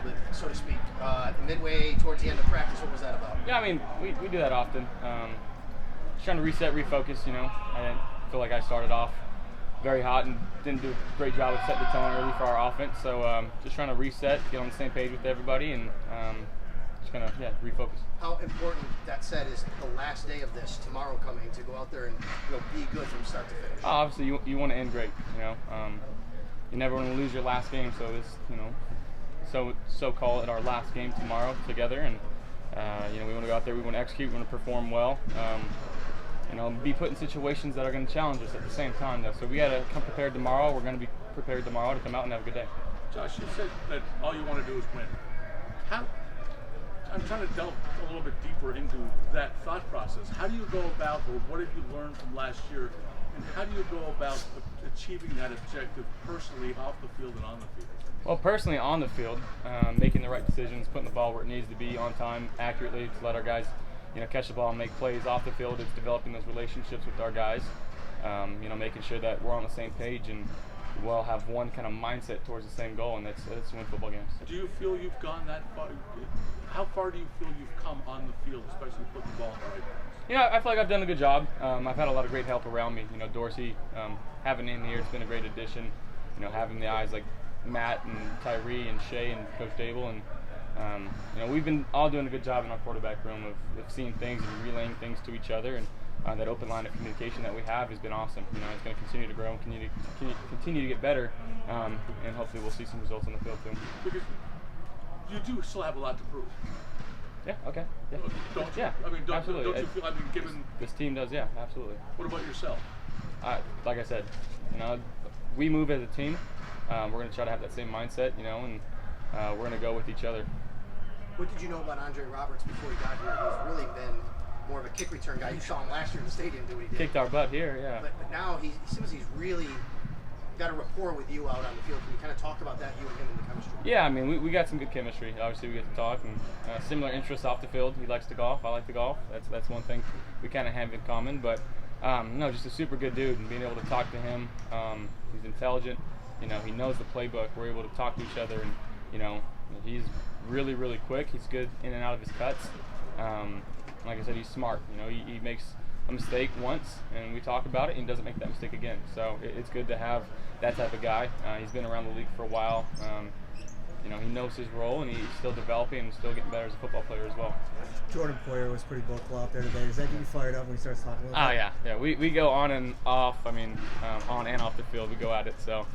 bit, so to speak. Midway towards the end of practice, what was that about? Yeah, I mean, we do that often. Just trying to reset, refocus, you know. I didn't feel like I started off very hot and didn't do a great job of setting the tone early for our offense. So just trying to reset, get on the same page with everybody, and just going to, refocus. How important, that said, is the last day of this, tomorrow coming, to go out there and be good from start to finish? Obviously, you want to end great, you know. You never want to lose your last game, so this, you know, so call it our last game tomorrow together, and you know, we want to go out there, we want to execute, we want to perform well, you know, be put in situations that are going to challenge us at the same time, though. So we got to come prepared tomorrow. We're going to be prepared tomorrow to come out and have a good day. Josh, you said that all you want to do is win. I'm trying to delve a little bit deeper into that thought process. How do you go about, or what have you learned from last year, and how do you go about achieving that objective personally off the field and on the field? Well, personally on the field, making the right decisions, putting the ball where it needs to be on time, accurately, to let our guys, you know, catch the ball and make plays off the field. It's developing those relationships with our guys, you know, making sure that we're on the same page and we'll have one kind of mindset towards the same goal, and that's to win football games. Do you feel you've gone that far? How far do you feel you've come on the field, especially putting the ball in the right place? You know, I feel like I've done a good job. I've had a lot of great help around me. You know, Dorsey, having him here, it's been a great addition. You know, having the eyes like Matt and Tyree and Shay and Coach Dable, and you know, we've been all doing a good job in our quarterback room of seeing things and relaying things to each other, and that open line of communication that we have has been awesome. You know, it's going to continue to grow and continue to get better, and hopefully we'll see some results on the field too. Because you do still have a lot to prove. Yeah. Okay. Yeah. Don't you? Yeah. I mean, absolutely. Don't you feel? I mean, given this team does, yeah, absolutely. What about yourself? Like I said, you know, we move as a team. We're going to try to have that same mindset, you know, and we're going to go with each other. What did you know about Andre Roberts before he got here? He's really been more of a kick return guy. You saw him last year in the stadium do what he did. Kicked our butt here, yeah. But now he seems he's really got a rapport with you out on the field. Can you kind of talk about that, you and him, and the chemistry? Yeah, I mean, we got some good chemistry. Obviously, we get to talk, and similar interests off the field. He likes to golf. I like to golf. That's one thing we kind of have in common. But no, just a super good dude, and being able to talk to him. He's intelligent. You know, he knows the playbook. We're able to talk to each other, and you know, he's really, really quick. He's good in and out of his cuts. Like I said, he's smart. You know, he makes a mistake once, and we talk about it, and he doesn't make that mistake again. So it's good to have that type of guy. He's been around the league for a while. You know, he knows his role, and he's still developing and still getting better as a football player as well. Jordan Poyer was pretty vocal out there today. Does that get you fired up when he starts talking about it? Yeah. We go on and off. I mean, on and off the field, we go at it. So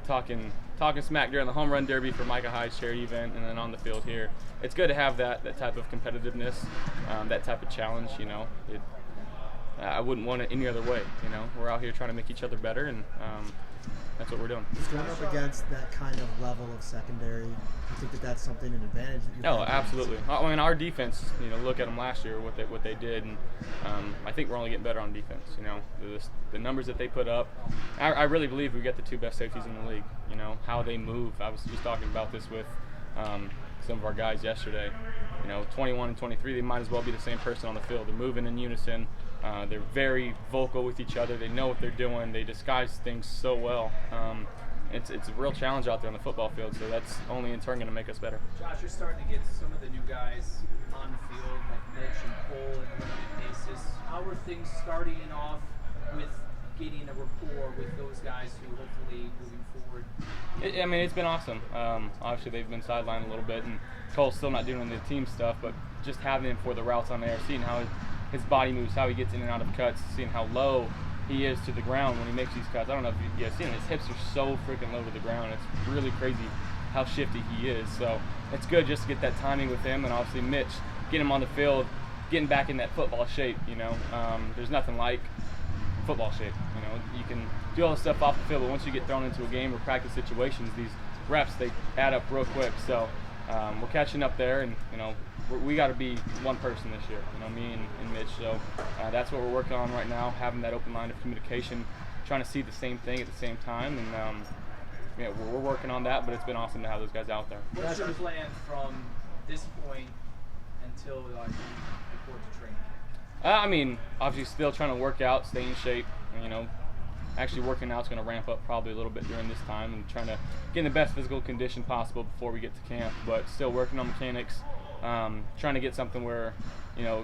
talking smack during the home run derby for Micah Hyde's charity event, and then on the field here, it's good to have that type of competitiveness, that type of challenge. You know, I wouldn't want it any other way. You know, we're out here trying to make each other better, and that's what we're doing. Just going up against that kind of level of secondary, you think that that's something, an advantage that you absolutely. I mean, our defense, you know, look at them last year, what they did, and I think we're only getting better on defense. You know, the numbers that they put up, I really believe we got the two best safeties in the league. You know, how they move. I was just talking about this with some of our guys yesterday. You know, 21 and 23, they might as well be the same person on the field. They're moving in unison. They're very vocal with each other. They know what they're doing. They disguise things so well. It's a real challenge out there on the football field, so that's only in turn going to make us better. Josh, you're starting to get some of the new guys on the field, like Mitch and Cole, and a limited basis. How are things starting off with getting a rapport with those guys who hopefully moving forward? I mean, it's been awesome. Obviously, they've been sidelined a little bit, and Cole's still not doing the team stuff, but just having him for the routes on there, seeing how his body moves, how he gets in and out of cuts, seeing how low he is to the ground when he makes these cuts. I don't know if you've seen it. His hips are so freaking low to the ground. It's really crazy how shifty he is. So it's good just to get that timing with him, and obviously Mitch, getting him on the field, getting back in that football shape. You know, there's nothing like football shape. You know, you can do all the stuff off the field, but once you get thrown into a game or practice situations, these reps, they add up real quick. So we're catching up there, and you know, we got to be one person this year, you know, me and Mitch. So that's what we're working on right now, having that open line of communication, trying to see the same thing at the same time. And yeah, we're working on that, but it's been awesome to have those guys out there. What's your plan from this point until you report to training? I mean, obviously still trying to work out, stay in shape, you know, actually working out is going to ramp up probably a little bit during this time and trying to get in the best physical condition possible before we get to camp, but still working on mechanics, trying to get something where,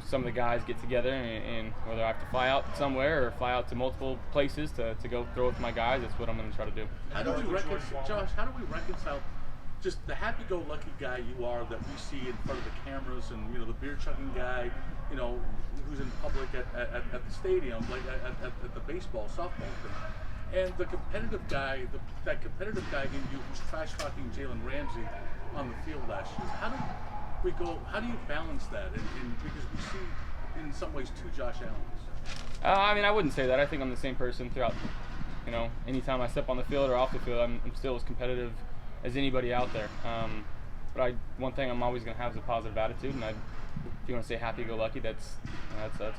some of the guys get together and whether I have to fly out somewhere or fly out to multiple places to go throw with my guys, that's what I'm going to try to do. How do we reconcile, Josh, how do we reconcile just the happy-go-lucky guy you are that we see in front of the cameras and, the beer-chugging guy, who's in public at the stadium, like at the baseball, softball thing, and the competitive guy, that competitive guy in you who's trash-talking Jalen Ramsey on the field last year? How do you balance that? Because we see, in some ways, two Josh Allens. I wouldn't say that. I think I'm the same person throughout, anytime I step on the field or off the field, I'm still as competitive as anybody out there. But one thing I'm always going to have is a positive attitude, and if you want to say happy-go-lucky, that's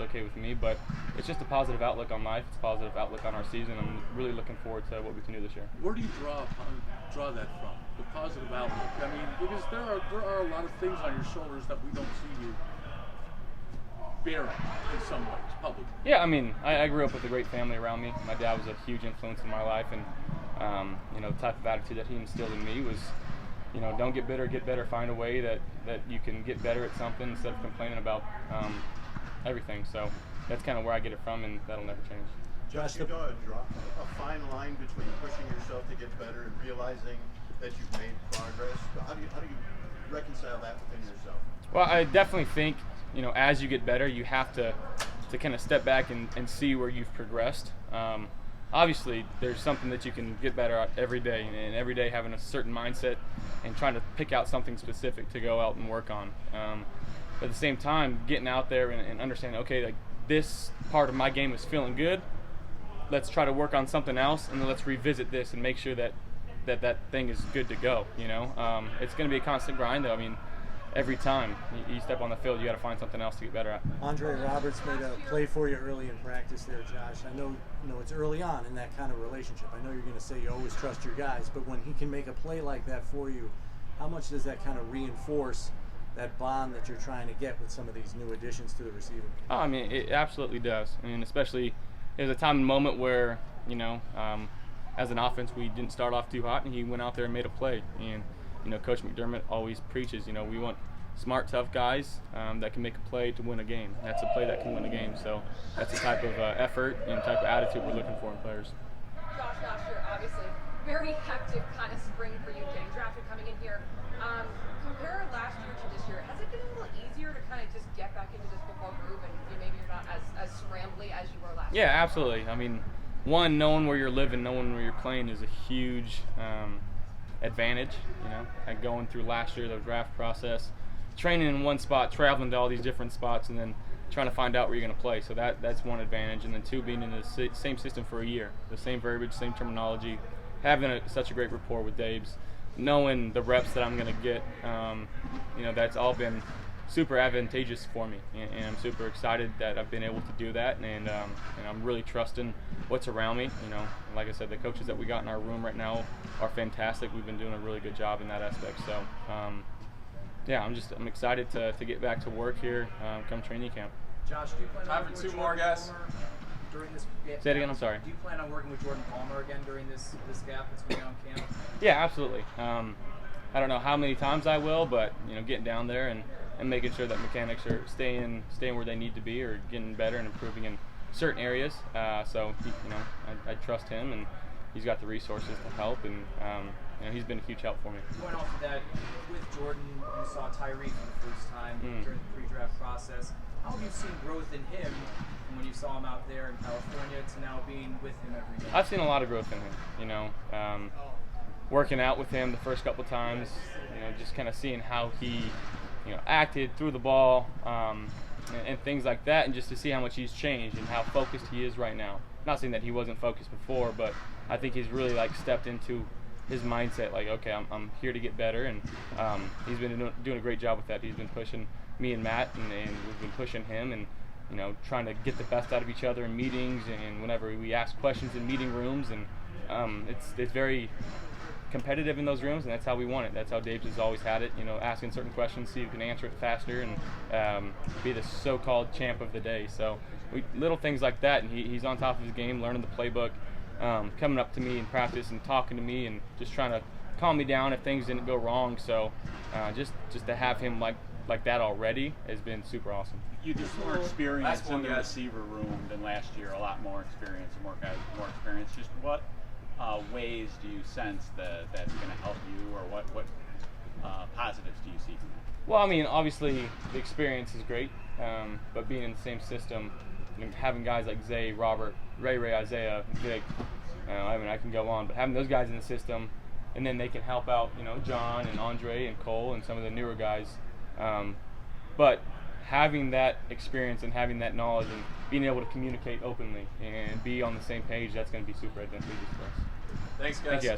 okay with me. But it's just a positive outlook on life. It's a positive outlook on our season. I'm really looking forward to what we can do this year. Where do you draw that from? The positive outlook. I mean, because there are a lot of things on your shoulders that we don't see you bearing in some ways, publicly. Yeah, I grew up with a great family around me. My dad was a huge influence in my life, and the type of attitude that he instilled in me was, don't get bitter, get better. Find a way that you can get better at something instead of complaining about everything. So that's kind of where I get it from, and that'll never change. Josh, you know a fine line between pushing yourself to get better and realizing that you've made progress. How do you reconcile that within yourself? Well, I definitely think, as you get better, you have to kind of step back and see where you've progressed. Obviously, there's something that you can get better at every day, and every day having a certain mindset and trying to pick out something specific to go out and work on. But at the same time, getting out there and understanding, okay, like this part of my game is feeling good. Let's try to work on something else, and then let's revisit this and make sure that thing is good to go. It's going to be a constant grind, though. Every time you step on the field, you got to find something else to get better at. Andre Roberts made a play for you early in practice there, Josh. I know, it's early on in that kind of relationship. I know you're going to say you always trust your guys, but when he can make a play like that for you, how much does that kind of reinforce that bond that you're trying to get with some of these new additions to the receiving? Oh, it absolutely does. Especially there's a time and moment where, as an offense, we didn't start off too hot, and he went out there and made a play. And Coach McDermott always preaches, we want smart, tough guys that can make a play to win a game. That's a play that can win a game. So that's the type of effort and type of attitude we're looking for in players. Josh, last year, obviously, very hectic kind of spring for you, getting drafted, coming in here. Compare last year to this year. Has it been a little easier to kind of just get back into this football groove and maybe you're not as scrambly as you were last year? Yeah, absolutely. One, knowing where you're living, knowing where you're playing is a huge advantage. Like going through last year, the draft process, training in one spot, traveling to all these different spots, and then trying to find out where you're going to play. So that's one advantage. And then two, being in the same system for a year, the same verbiage, same terminology, having such a great rapport with Dabes, knowing the reps that I'm going to get, that's all been super advantageous for me, and I'm super excited that I've been able to do that, and I'm really trusting what's around me. Like I said, the coaches that we got in our room right now are fantastic. We've been doing a really good job in that aspect. So, I'm excited to get back to work here come training camp. Josh, do you plan Time on for working two with more, Jordan guys. Palmer during this gap? Say it again, I'm sorry. Do you plan on working with Jordan Palmer again during this gap that's going on camp? Yeah, absolutely. I don't know how many times I will, but getting down there and making sure that mechanics are staying where they need to be or getting better and improving in certain areas. So I trust him, and he's got the resources to help, and he's been a huge help for me. Going off of that, with Jordan, you saw Tyree for the first time during the pre-draft process. How have you seen growth in him from when you saw him out there in California to now being with him every day? I've seen a lot of growth in him. Working out with him the first couple times, just kind of seeing how he acted, threw the ball, and things like that, and just to see how much he's changed and how focused he is right now. Not saying that he wasn't focused before, but I think he's really stepped into his mindset, okay, I'm here to get better, and he's been doing a great job with that. He's been pushing me and Matt, and we've been pushing him, and trying to get the best out of each other in meetings and whenever we ask questions in meeting rooms, and it's very competitive in those rooms, and that's how we want it. That's how Dave has always had it, asking certain questions, see who can answer it faster, and be the so-called champ of the day. So little things like that, and he's on top of his game, learning the playbook, coming up to me in practice and talking to me and just trying to calm me down if things didn't go wrong. So just to have him like that already has been super awesome. You just more experience in the receiver room than last year. A lot more experience and more guys with more experience. Just what ways do you sense that's going to help you, or what positives do you see from that? Well, I mean, obviously the experience is great, but being in the same system, and having guys like Zay, Robert, Ray, Isaiah, Vic, I mean, I can go on, but having those guys in the system, and then they can help out, John and Andre and Cole and some of the newer guys. But having that experience and having that knowledge and being able to communicate openly and be on the same page, that's going to be super advantageous for us. Thanks, guys. Thank you guys.